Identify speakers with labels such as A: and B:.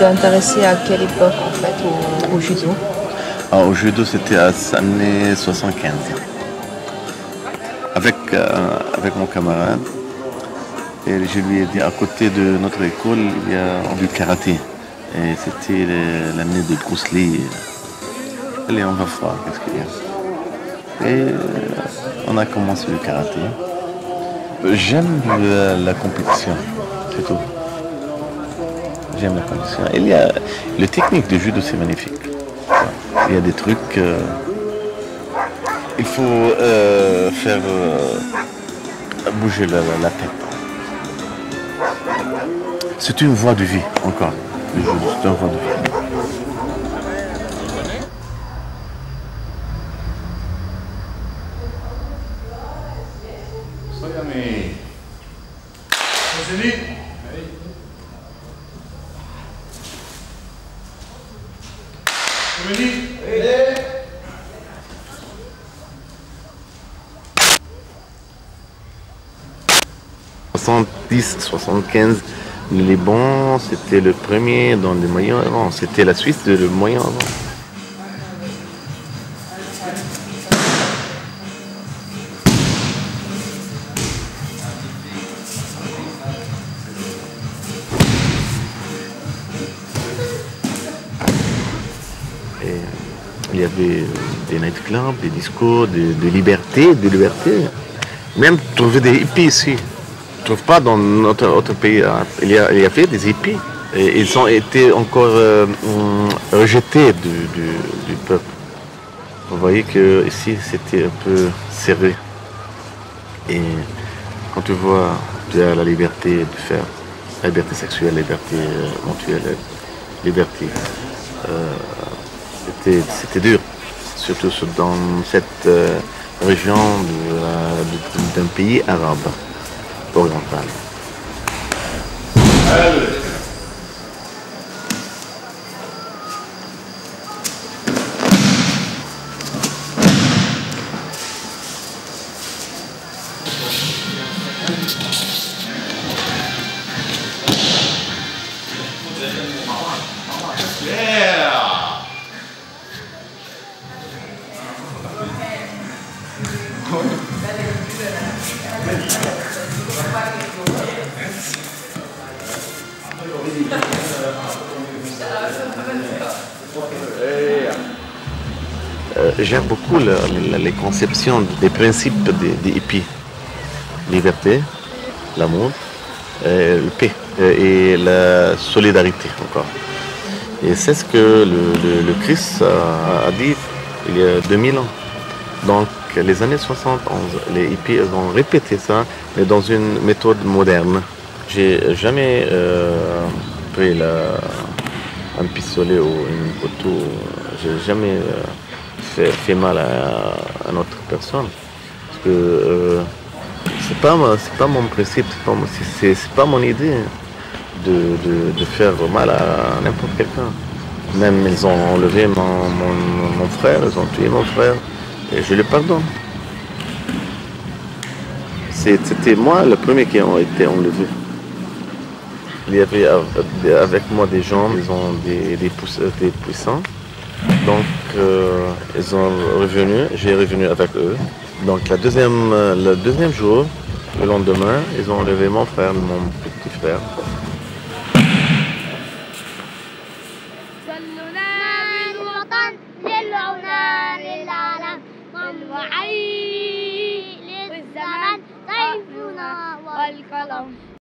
A: t'es intéressé à quelle époque en fait au judo?
B: Ah, au judo, c'était à années 75. Avec mon camarade. Et je lui ai dit, à côté de notre école, il y a du karaté. Et c'était l'année de Bruce Lee. Allez, on va voir qu'est-ce qu'il y a. Et on a commencé le karaté. J'aime la compétition, c'est tout. J'aime la compétition. Il y a le technique de judo, c'est magnifique. Il y a des trucs. Il faut faire bouger la tête. C'est une voie de vie encore. Le judo, c'est une voie de vie. En 70-75, le Liban, c'était le premier dans le Moyen-Orient. C'était la Suisse de le Moyen-Orient. Et il y avait des nightclubs, des discos, de liberté, de liberté. Même trouver des hippies ici. Je ne trouve pas dans notre autre pays. Hein. Il y avait des hippies. Et ils ont été encore rejetés du peuple. Vous voyez que ici c'était un peu serré. Et quand tu vois la liberté de faire, la liberté sexuelle, la liberté mensuelle, la liberté, c'était dur. Surtout dans cette région d'un pays arabe oriental. J'aime beaucoup les conceptions, les principes des hippies. Liberté, l'amour, le paix et la solidarité encore. Et c'est ce que le Christ a dit il y a 2000 ans. Donc les années 71, les hippies ont répété ça, mais dans une méthode moderne. J'ai jamais pris un pistolet ou une couteau. J'ai jamais fait mal à une autre personne. Parce que c'est pas mon principe, c'est pas mon idée de faire mal à n'importe quelqu'un. Même ils ont enlevé mon frère, ils ont tué mon frère, et je le pardonne. C'était moi le premier qui a été enlevé. Il y avait avec moi des gens, ils ont des puissants. Donc ils sont revenus, j'ai revenu avec eux. Donc le deuxième jour, le lendemain, ils ont enlevé mon frère, mon petit frère.